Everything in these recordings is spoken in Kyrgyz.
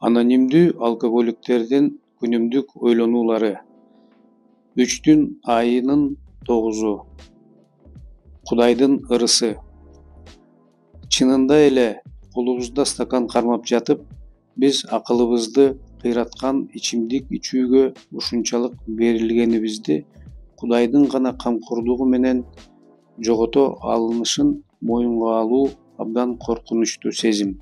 Анонимдүү алкоголиктердин күнүмдүк ойлонуулары. 3-түн айынын 9-у. Кудайдын ырысы. Чынында эле колубузда стакан кармап жатып, биз акылыбызды кыйраткан ичимдик ичүүгө ушунчалык берилгенибизди Кудайдын гана камкордугу менен жогото алынышын моюнга алуу абдан коркунучтуу сезим.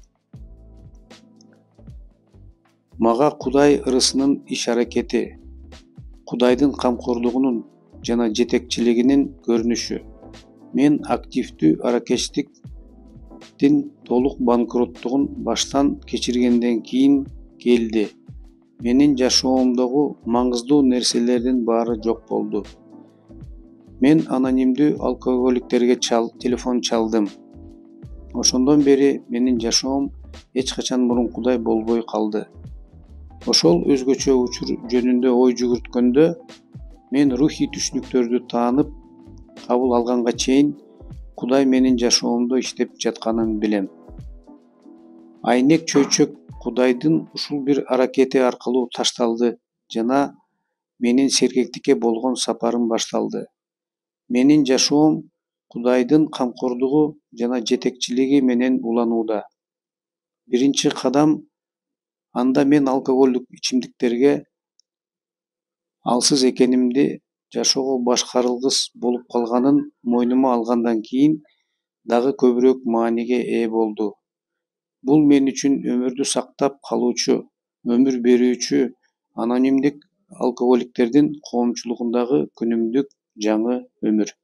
Мага Кудай ырысынын иш-аракети, Кудайдын камкордугунун жана жетекчилигинин көрүнүшү. Мен активдүү аракечтиктин толук банкроттугун баштан кечиргенден кийин келди. Менин жашоомдогу маңыздуу нерселердин баары жок болду. Мен анонимдүү алкоголиктерге телефон чалдым. Ошондон бери менин жашоом эч качан мурункудай болбой калды. Ошол өзгөчө учур жөнүндө ой жүгүрткөндө, мен рухий түшүнүктөрдү таанып, кабыл алганга чейин Кудай менин жашоомдо иштеп жатканын билем. Айнек чөйчөк Кудайдын ушул бир аракети аркылуу ташталды жана менин сергектикке болгон сапарым башталды. Менин жашоом Кудайдын камкордугу жана жетекчилиги менен уланууда. Биринчи кадам анда мен алкоголдук ичимдиктерге алсыз экенимди, жашоого башкарылгыс болуп калганын мойнума алгандан кийин дагы көбүрөөк мааниге ээ болду. Бул мен үчүн өмүрдү сактап калуучу, өмүр берүүчү анонимдик алкоголиктердин коомчулугундагы күнүмдүк жаңы өмүр.